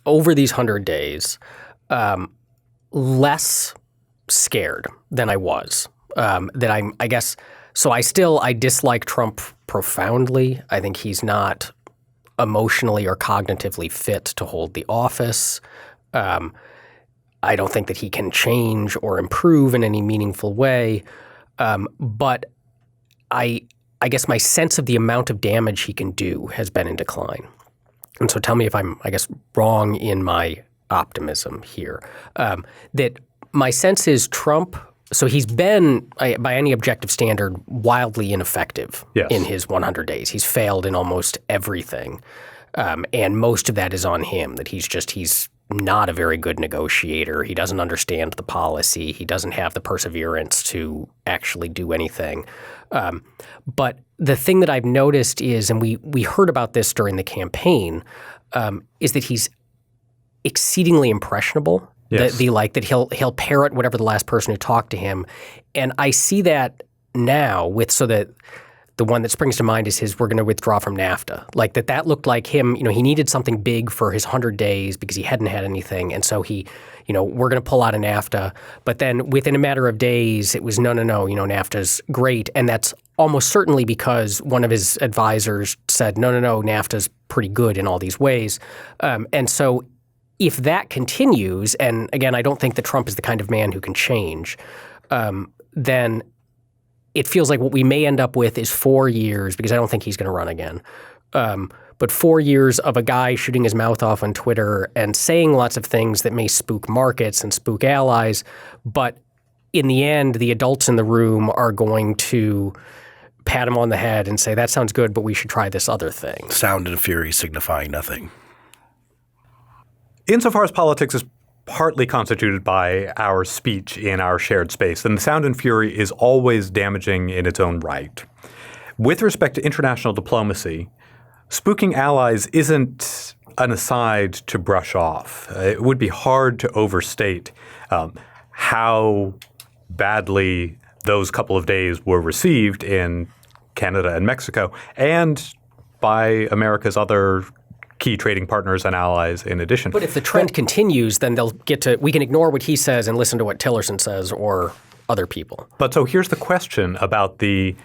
over these 100 days, less scared than I was. I guess, so I dislike Trump profoundly. I think he's not emotionally or cognitively fit to hold the office. I don't think that he can change or improve in any meaningful way. But I guess my sense of the amount of damage he can do has been in decline. And so tell me if I'm, I guess, wrong in my optimism here. That my sense is Trump, so he's been, by any objective standard, wildly ineffective in his 100 days. He's failed in almost everything. And most of that is on him, that he's not a very good negotiator. He doesn't understand the policy. He doesn't have the perseverance to actually do anything. But the thing that I've noticed is, and we heard about this during the campaign, is that he's exceedingly impressionable. Yes. That he'll parrot whatever the last person who talked to him. And I see that now so that the one that springs to mind is we're going to withdraw from NAFTA. Like that looked like him, he needed something big for his 100 days because he hadn't had anything. And so we're going to pull out of NAFTA. But then within a matter of days, it was no, NAFTA's great. And that's almost certainly because one of his advisors said, no, NAFTA's pretty good in all these ways. And so if that continues, and again, I don't think that Trump is the kind of man who can change, then it feels like what we may end up with is 4 years, because I don't think he's going to run again. But 4 years of a guy shooting his mouth off on Twitter and saying lots of things that may spook markets and spook allies. But in the end, the adults in the room are going to pat him on the head and say, that sounds good, but we should try this other thing. Sound and fury signifying nothing. Insofar as politics is partly constituted by our speech in our shared space, then the sound and fury is always damaging in its own right. With respect to international diplomacy, spooking allies isn't an aside to brush off. It would be hard to overstate how badly those couple of days were received in Canada and Mexico and by America's other key trading partners and allies in addition. But if the trend continues, then we can ignore what he says and listen to what Tillerson says or other people. But so here's the question about the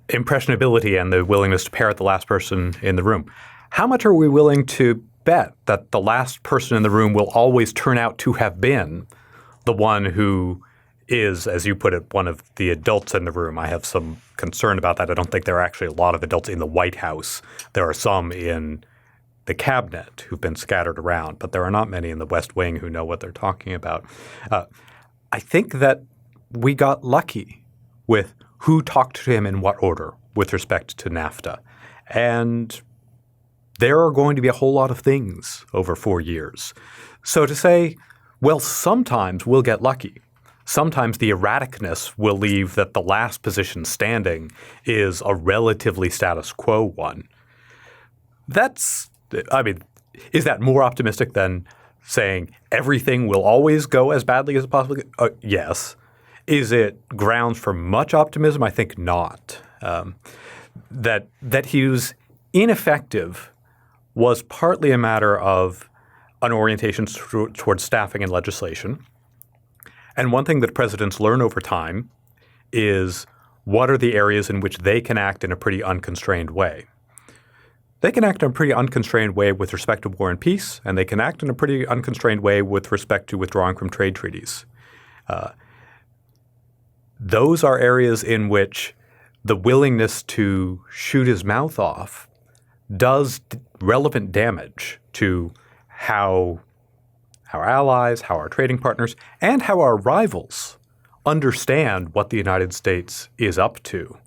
impressionability and the willingness to parrot the last person in the room. How much are we willing to bet that the last person in the room will always turn out to have been the one who is, as you put it, one of the adults in the room? I have some concern about that. I don't think there are actually a lot of adults in the White House. There are some in the cabinet who've been scattered around, but there are not many in the West Wing who know what they're talking about. I think that we got lucky with who talked to him in what order with respect to NAFTA. And there are going to be a whole lot of things over 4 years. So to say, well, sometimes we'll get lucky. Sometimes the erraticness will leave that the last position standing is a relatively status quo one. Is that more optimistic than saying everything will always go as badly as it possibly could? Yes. Is it grounds for much optimism? I think not. That he was ineffective was partly a matter of an orientation towards staffing and legislation. And one thing that presidents learn over time is what are the areas in which they can act in a pretty unconstrained way. They can act in a pretty unconstrained way with respect to war and peace, and they can act in a pretty unconstrained way with respect to withdrawing from trade treaties. Those are areas in which the willingness to shoot his mouth off does relevant damage to how our allies, how our trading partners, and how our rivals understand what the United States is up to.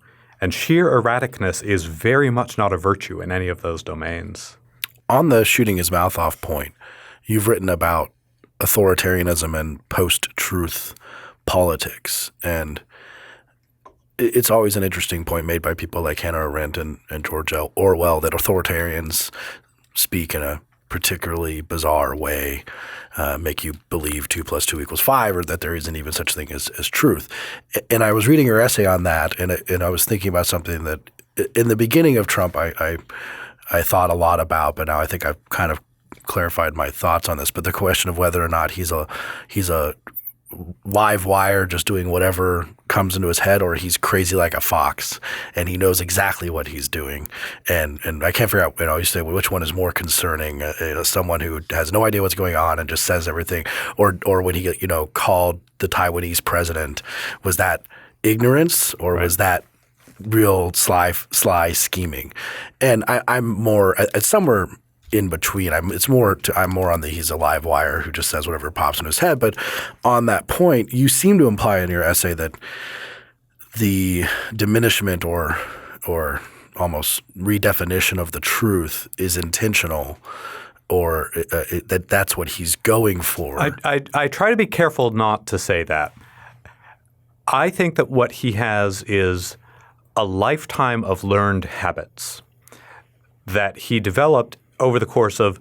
And sheer erraticness is very much not a virtue in any of those domains. On the shooting his mouth off point, you've written about authoritarianism and post-truth politics. And it's always an interesting point made by people like Hannah Arendt and George Orwell that authoritarians speak in a particularly bizarre way, make you believe 2 + 2 = 5, or that there isn't even such thing as truth. And I was reading your essay on that, and I was thinking about something that in the beginning of Trump I thought a lot about, but now I think I've kind of clarified my thoughts on this, but the question of whether or not he's a live wire just doing whatever comes into his head, or he's crazy like a fox and he knows exactly what he's doing. And I can't figure out, you say, well, which one is more concerning, someone who has no idea what's going on and just says everything, or when he, called the Taiwanese president, was that ignorance or was that real sly scheming? And I'm more somewhere in between. I'm more on the he's a live wire who just says whatever pops in his head. But on that point, you seem to imply in your essay that the diminishment or almost redefinition of the truth is intentional, or that's what he's going for. I try to be careful not to say that. I think that what he has is a lifetime of learned habits that he developed over the course of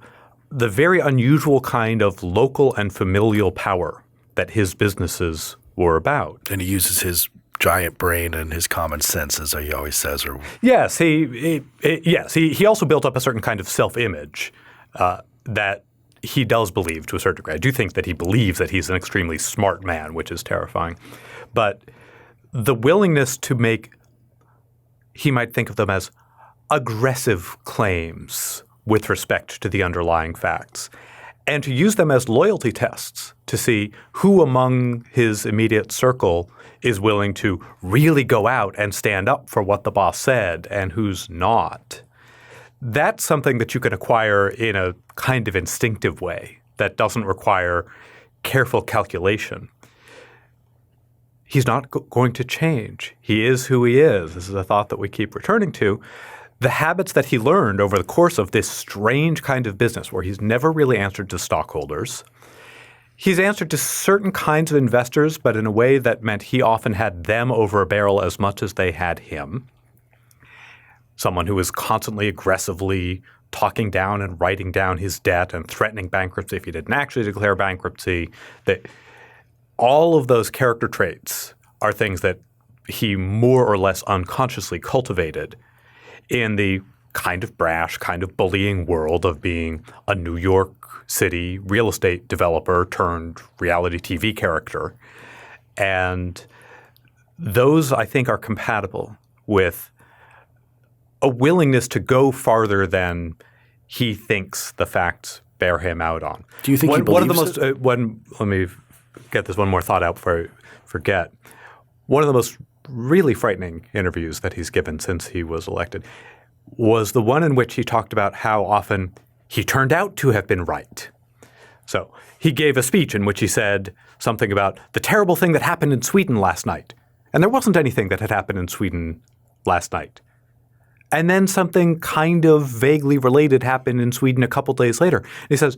the very unusual kind of local and familial power that his businesses were about. And he uses his giant brain and his common sense, as he always says. Yes, he also built up a certain kind of self-image that he does believe to a certain degree. I do think that he believes that he's an extremely smart man, which is terrifying. But the willingness to make, he might think of them as aggressive claims with respect to the underlying facts, and to use them as loyalty tests to see who among his immediate circle is willing to really go out and stand up for what the boss said and who's not. That's something that you can acquire in a kind of instinctive way that doesn't require careful calculation. He's not going to change. He is who he is. This is a thought that we keep returning to. The habits that he learned over the course of this strange kind of business where he's never really answered to stockholders. He's answered to certain kinds of investors, but in a way that meant he often had them over a barrel as much as they had him. Someone who was constantly aggressively talking down and writing down his debt and threatening bankruptcy if he didn't actually declare bankruptcy. That all of those character traits are things that he more or less unconsciously cultivated in the kind of brash, kind of bullying world of being a New York City real estate developer turned reality TV character. And those, I think, are compatible with a willingness to go farther than he thinks the facts bear him out on. Do you think he believes it? Let me get this one more thought out before I forget. One of the most really frightening interviews that he's given since he was elected was the one in which he talked about how often he turned out to have been right. So he gave a speech in which he said something about the terrible thing that happened in Sweden last night. And there wasn't anything that had happened in Sweden last night. And then something kind of vaguely related happened in Sweden a couple days later. And he says,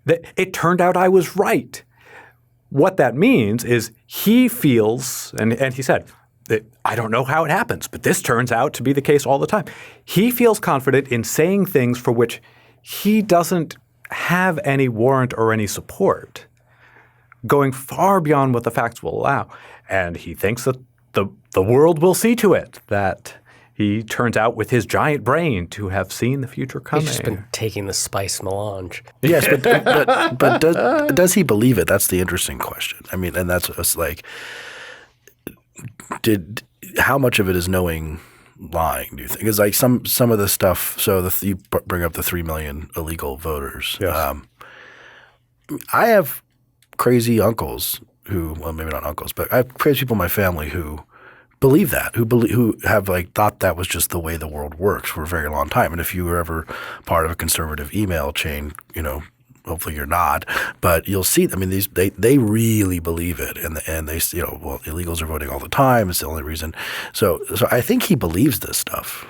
it turned out I was right. What that means is he feels, and he said, that I don't know how it happens, but this turns out to be the case all the time. He feels confident in saying things for which he doesn't have any warrant or any support, going far beyond what the facts will allow. And he thinks that the world will see to it that he turns out with his giant brain to have seen the future coming. He's just been taking the spice melange. Yes, but does he believe it? That's the interesting question. I mean, and that's just like, how much of it is knowing lying, do you think? Because like some of the stuff, so you bring up the 3 million illegal voters. Yes. I have crazy uncles who, well, maybe not uncles, but I have crazy people in my family who believe that, who have like thought that was just the way the world works for a very long time. And if you were ever part of a conservative email chain, hopefully you're not, but you'll see. I mean, they really believe it, and they well, illegals are voting all the time. It's the only reason. So I think he believes this stuff.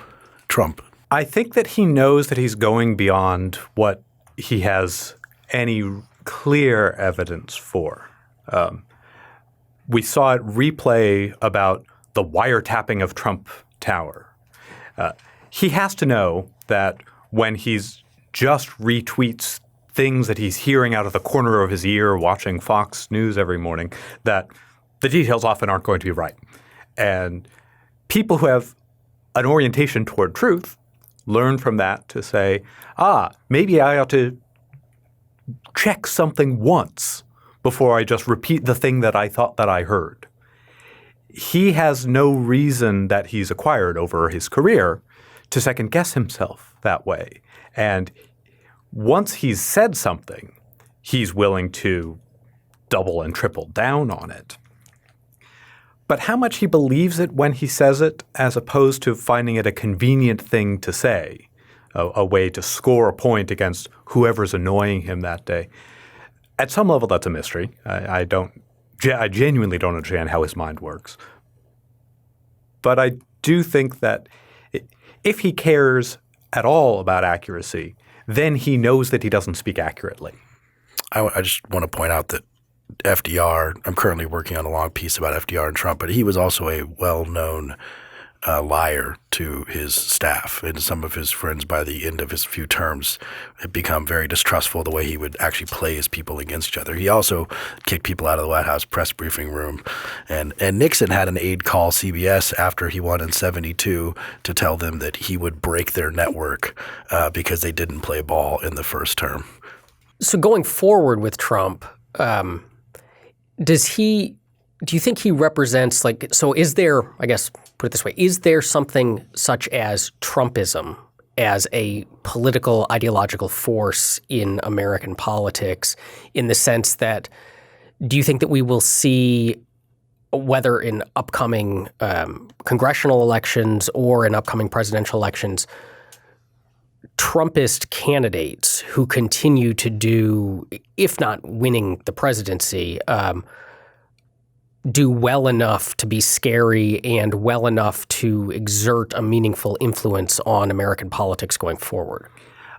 Trump. I think that he knows that he's going beyond what he has any clear evidence for. We saw it replay about the wiretapping of Trump Tower. He has to know that when he's just retweets things that he's hearing out of the corner of his ear watching Fox News every morning, that the details often aren't going to be right. And people who have an orientation toward truth learn from that to say, maybe I ought to check something once before I just repeat the thing that I thought that I heard. He has no reason that he's acquired over his career to second guess himself that way. And once he's said something, he's willing to double and triple down on it. But how much he believes it when he says it, as opposed to finding it a convenient thing to say, a way to score a point against whoever's annoying him that day. At some level, that's a mystery. I genuinely don't understand how his mind works. But I do think that if he cares at all about accuracy, then he knows that he doesn't speak accurately. I just want to point out that FDR, I'm currently working on a long piece about FDR and Trump, but he was also a well-known liar to his staff, and some of his friends by the end of his few terms had become very distrustful of the way he would actually play his people against each other. He also kicked people out of the White House press briefing room, and Nixon had an aide call CBS after he won in 1972 to tell them that he would break their network because they didn't play ball in the first term. So going forward with Trump, do you think he represents so is there, I guess, put it this way, is there something such as Trumpism as a political ideological force in American politics, in the sense that, do you think that we will see, whether in upcoming congressional elections or in upcoming presidential elections, Trumpist candidates who continue to do, if not winning the presidency, do well enough to be scary and well enough to exert a meaningful influence on American politics going forward?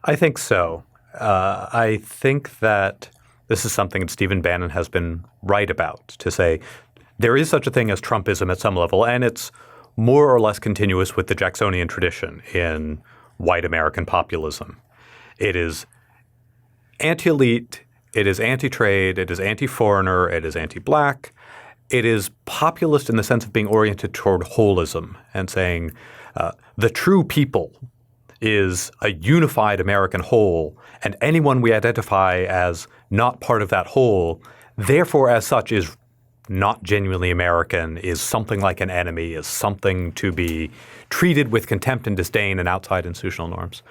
I think so. I think that this is something that Stephen Bannon has been right about, to say there is such a thing as Trumpism at some level, and it's more or less continuous with the Jacksonian tradition in white American populism. It is anti-elite, it is anti-trade, it is anti-foreigner, it is anti-black. It is populist in the sense of being oriented toward holism and saying the true people is a unified American whole, and anyone we identify as not part of that whole, therefore as such is not genuinely American, is something like an enemy, is something to be treated with contempt and disdain and outside institutional norms.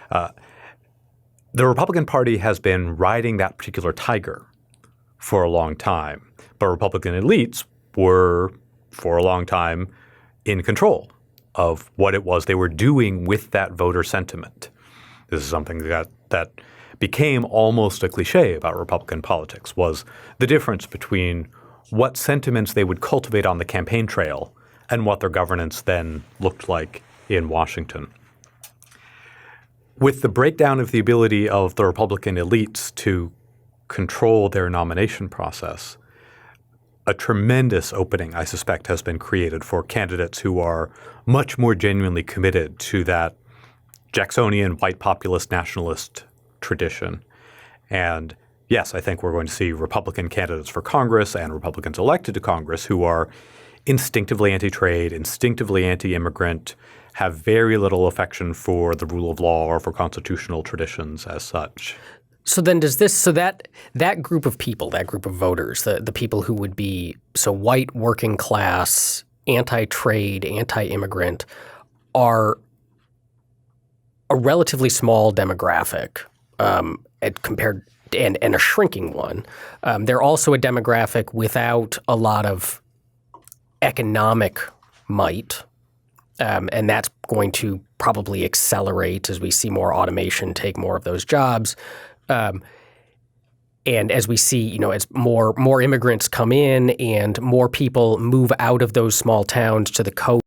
The Republican Party has been riding that particular tiger for a long time. But Republican elites were, for a long time, in control of what it was they were doing with that voter sentiment. This is something that became almost a cliche about Republican politics, was the difference between what sentiments they would cultivate on the campaign trail and what their governance then looked like in Washington. With the breakdown of the ability of the Republican elites to control their nomination process, a tremendous opening, I suspect, has been created for candidates who are much more genuinely committed to that Jacksonian white populist nationalist tradition. And yes, I think we're going to see Republican candidates for Congress and Republicans elected to Congress who are instinctively anti-trade, instinctively anti-immigrant, have very little affection for the rule of law or for constitutional traditions as such. So then that group of people, that group of voters, the people who would be so white, working class, anti-trade, anti-immigrant, are a relatively small demographic compared and a shrinking one. They're also a demographic without a lot of economic might, and that's going to probably accelerate as we see more automation take more of those jobs. And as we see, as more immigrants come in and more people move out of those small towns to the coast,